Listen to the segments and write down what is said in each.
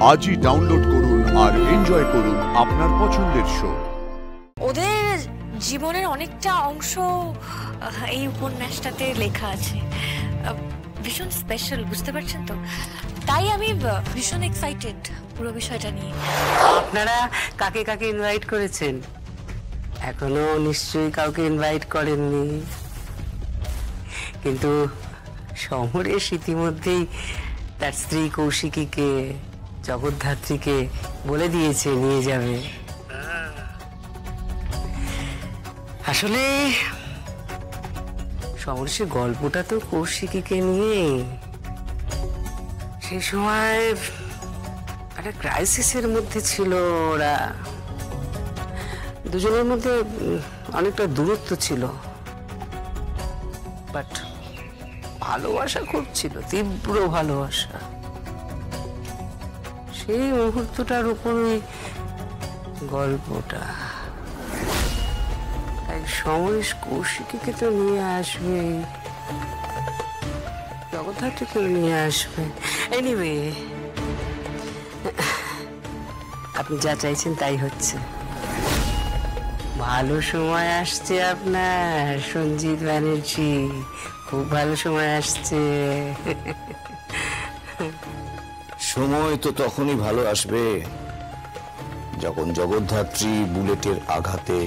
আজই ডাউনলোড করুন আর এনজয় করুন আপনার পছন্দের শো। ওদের জীবনের অনেকটা অংশ এই উপন্যাসটাতে লেখা আছে, ভীষণ স্পেশাল, বুঝতে পারছেন তো? তাই আমি ভীষণ এক্সাইটেড পুরো বিষয়টা নিয়ে। আপনারা কাকে কাকে ইনভাইট করেছেন? এখনো নিশ্চয়ই কাউকে ইনভাইট করেননি, কিন্তু সমরেশ ইতিমধ্যেই তার স্ত্রী কৌশিকীকে, জগদ্ধাত্রীকে বলে দিয়েছে নিয়ে যাবে। আসলে সমরেশের গল্পটা তো কৌশিকীকে নিয়ে। সেই সময় একটা ক্রাইসিসের মধ্যে ছিল ওরা, দুজনের মধ্যে অনেকটা দূরত্ব ছিল, বাট ভালোবাসা খুব ছিল, তীব্র ভালোবাসা। সেই মুহূর্তটার উপরে গল্পটা। সমরেশ কৌশিকীকে তো নিয়ে আসবে, জগদ্ধাত্রীকে নিয়ে আসবে। এনিওয়ে, আপনি যা চাইছেন তাই হচ্ছে। ভালো সময় আসছে আপনার সঞ্জিত ব্যানার্জি, খুব ভালো সময় আসছে। সময় তো তখনই ভালো আসবে যখন জগদ্ধাত্রী বুলেটের আঘাতে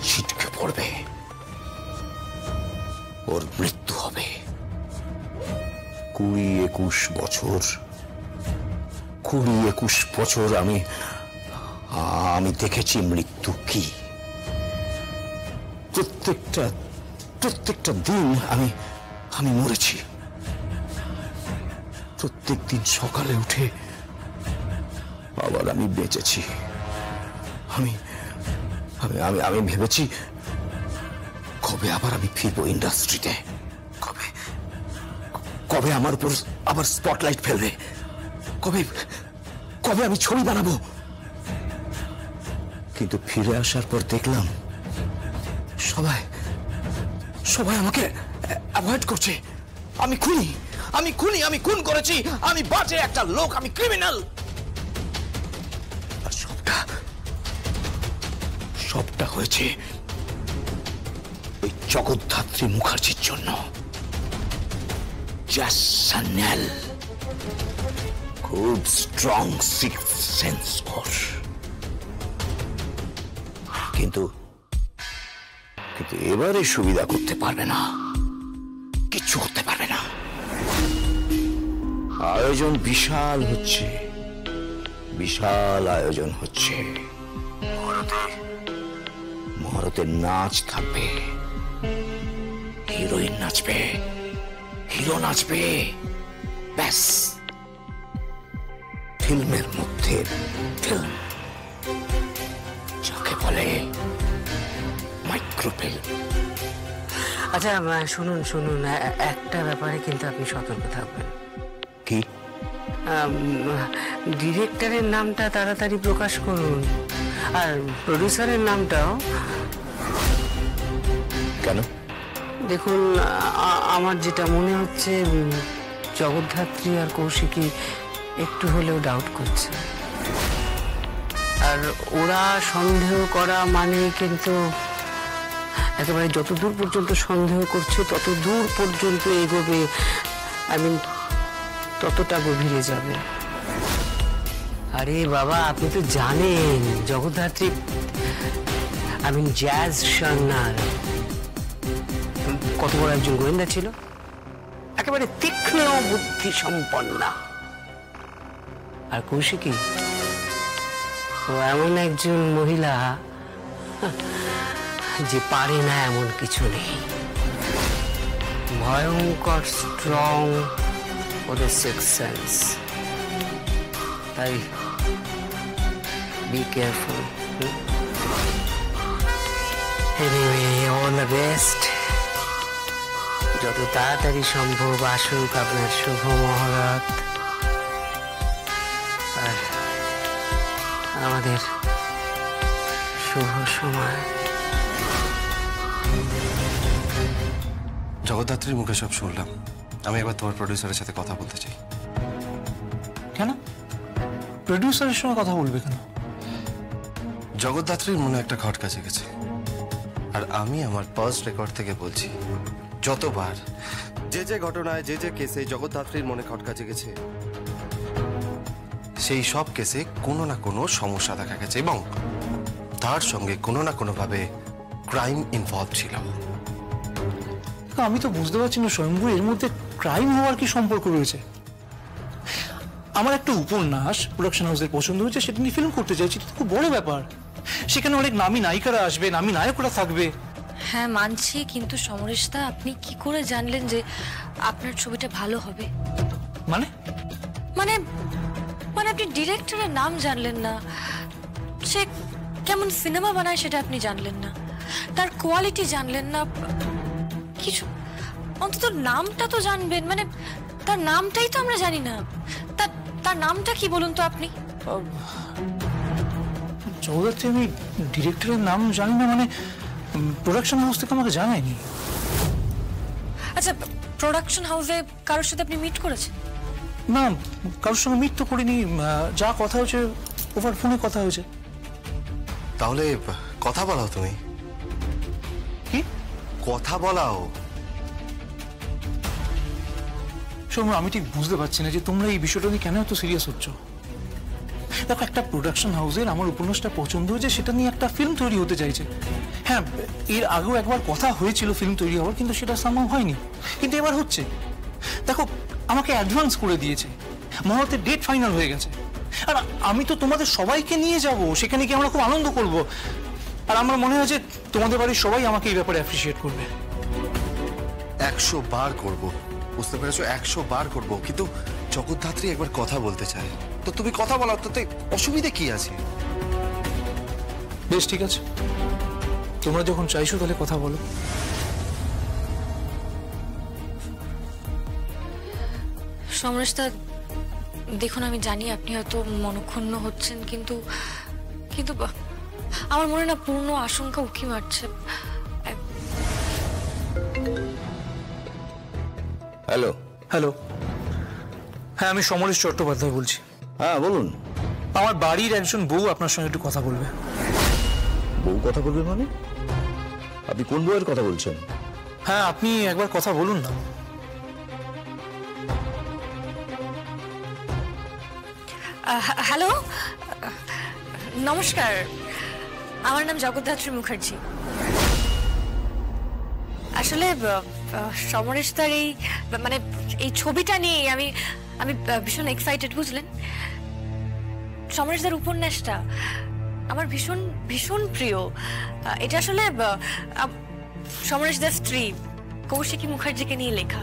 ছিটকে পড়বে, ওর মৃত্যু হবে। 20-21 বছর, 20-21 বছর আমি দেখেছি মৃত্যু কি। প্রত্যেকটা দিন আমি মরেছি। প্রত্যেক দিন সকালে উঠে আবার আমি বেঁচেছি। আমি ভেবেছি কবে আবার আমি ফিরবো ইন্ডাস্ট্রিতে, কবে আমার উপর আবার স্পটলাইট ফেলবে, কবে আমি ছবি বানাবো। কিন্তু ফিরে আসার পর দেখলাম সবাই আমাকে অ্যাভয়েড করছে। আমি খুন করেছি, আমি বাজে একটা লোক, আমি ক্রিমিনাল। আর সবটা হয়েছে ওই জগদ্ধাত্রী মুখার্জির জন্য। খুব স্ট্রং সিক্স সেন্স ওর, কিন্তু এবারে সুবিধা করতে পারবে না, কিচ্ছু করতে পারবে না। আয়োজন বিশাল হচ্ছে, বিশাল আয়োজন হচ্ছে। মহরতের নাচ থাকবে, হিরোইন নাচবে, হিরো নাচবে, ব্যাস ফিল্মের মধ্যে ফিল্ম, যাকে বলে মাইক্রোফিল্ম। আচ্ছা শুনুন, একটা ব্যাপারে কিন্তু আপনি সতর্ক থাকবেন। কি? ডিরেক্টরের নামটা তাড়াতাড়ি প্রকাশ করুন, আর প্রডিউসারের নামটাও। কেন? দেখুন, আমার যেটা মনে হচ্ছে জগদ্ধাত্রী আর কৌশিকী একটু হলেও ডাউট করছে, আর ওরা সন্দেহ করা মানে কিন্তু একেবারে যতদূর পর্যন্ত সন্দেহ করছে তত দূর পর্যন্ত এগোবে, ততটা গভীরে যাবে। আরে বাবা, আপনি তো জানেন জগদ্ধাত্রী জ্যাজ সান্যাল কত বড় একজন গোয়েন্দা ছিল, একেবারে তীক্ষ্ণ বুদ্ধি সম্পন্না। আর কৌশিকী ও এমন একজন মহিলা যে পারে না এমন কিছু নেই। ভয়ঙ্কর স্ট্রং ওদের সিক্স সেন্স, তাই be careful. Anyway, all the best. যত তাড়াতাড়ি সম্ভব আসুক আপনার শুভ মহরত, আর আমাদের শুভ সময়। জগদ্ধাত্রীর মুখে সব শুনলাম, আমি এবার তোমার প্রডিউসারের সাথে কথা বলতে চাই। কেন? প্রডিউসারের সঙ্গে কথা বলবে কেন? জগদ্ধাত্রীর মনে একটা খটকা জেগেছে, আর আমি আমার পার্স রেকর্ড থেকে বলছি, যতবার যে ঘটনায় যে কেসে জগদ্ধাত্রীর মনে খটকা জেগেছে, সেই সব কেসে কোনো না কোনো সমস্যা দেখা গেছে এবং তার সঙ্গে কোনো না কোনো ভাবে ক্রাইম ইনভলভ ছিল। আমি তো বুঝতে পারছি না স্বয়ম্ভু, এর মধ্যে ক্রাইম হওয়ার কি সম্পর্ক রয়েছে? আমার একটা উপন্যাস প্রোডাকশন হাউসের পছন্দ হয়েছে, সেটা নিয়ে ফিল্ম করতে চাইছি, এটা তো খুব বড় ব্যাপার। সেখানে অনেক নামী নায়িকারা আসবে, নামী নায়করা থাকবে। হ্যাঁ মানছি, কিন্তু সমরেশদা আপনি কি করে জানলেন যে আপনার ছবিটা ভালো হবে? মানে মানে মানে আপনি ডিরেক্টরের নাম জানলেন না, সে কেমন সিনেমা বানায় সেটা আপনি জানলেন না, তার কোয়ালিটি জানলেন না, কিছু অন্তত নামটা তো জানবেন। মানে তার নামটাই তো আমরা জানি না। তার নামটা কি বলুন তো আপনি? জগদ্ধাত্রী, আমি ডিরেক্টরের নাম জানি না মানে প্রোডাকশন হাউস থেকে আমাকে জানায়নি। আচ্ছা, প্রোডাকশন হাউসে কারোর সাথে আপনি মিট করেছেন? না, কারোর সঙ্গে মিট তো করিনি, যা কথা হয়েছে ওভার ফোনে কথা হয়েছে। তাহলে কথা বলাও, তুমি কি কথা বলাও। সৌম্য, আমি ঠিক বুঝতে পারছি না যে তোমরা এই বিষয়টা নিয়ে কেন এত সিরিয়াস হচ্ছ। দেখো, একটা প্রোডাকশন হাউসের আমার উপন্যাসটা পছন্দ হয়েছে, সেটা নিয়ে একটা ফিল্ম তৈরি হতে চাইছে। হ্যাঁ, এর আগেও একবার কথা হয়েছিল ফিল্ম তৈরি হওয়ার, কিন্তু সেটা সম্ভব হয়নি, কিন্তু এবার হচ্ছে। দেখো, আমাকে অ্যাডভান্স করে দিয়েছে, মহরতের ডেট ফাইনাল হয়ে গেছে, আর আমি তো তোমাদের সবাইকে নিয়ে যাব, সেখানে গিয়ে আমরা খুব আনন্দ করব। আর আমার মনে হয় যে তোমাদের বাড়ির সবাই আমাকে এই ব্যাপারে অ্যাপ্রিসিয়েট করবে। 100 বার করব, বুঝতে পেরেছো? 100 বার করব, কিন্তু জগদ্ধাত্রী একবার কথা বলতে চায়, তো তুমি কথা বলার তাতে অসুবিধা কি আছে? বেশ, ঠিক আছে, তোমরা যখন চাইছো তাহলে কথা বলো। সমরেশদা, দেখুন আমি জানি আপনি হয়তো মনক্ষুণ্ণ হচ্ছেন, কিন্তু কিন্তু আমার মনে না পূর্ণ আশঙ্কা উকি মারছে। হ্যালো। হ্যালো, হ্যাঁ, আমি সমরেশ চট্টোপাধ্যায় বলছি। হ্যাঁ বলুন। আমার বাড়ির একজন বউ আপনার সঙ্গে একটু কথা বলবে। বউ কথা বলবে মানে? আপনি কোন বউয়ের কথা বলছেন? হ্যাঁ, আপনি একবার কথা বলুন না। হ্যালো, নমস্কার, আমার নাম জগদ্ধাত্রী মুখার্জি। আসলে সমরেশদার এই ছবিটা নিয়ে আমি ভীষণ এক্সাইটেড, বুঝলেন? সমরেশদার উপন্যাসটা আমার ভীষণ ভীষণ প্রিয়। এটা আসলে সমরেশদার স্ত্রী কৌশিকী মুখার্জিকে নিয়ে লেখা।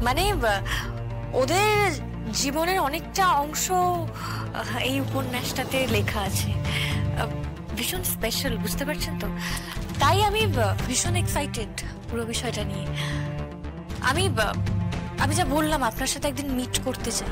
মানে ওদের জীবনের অনেকটা অংশ এই উপন্যাসটাতে লেখা আছে, ভীষণ স্পেশাল, বুঝতে পারছেন তো? তাই আমি ভীষণ এক্সাইটেড পুরো বিষয়টা নিয়ে। আমি যা বললাম, আপনার সাথে একদিন মিট করতে চাই।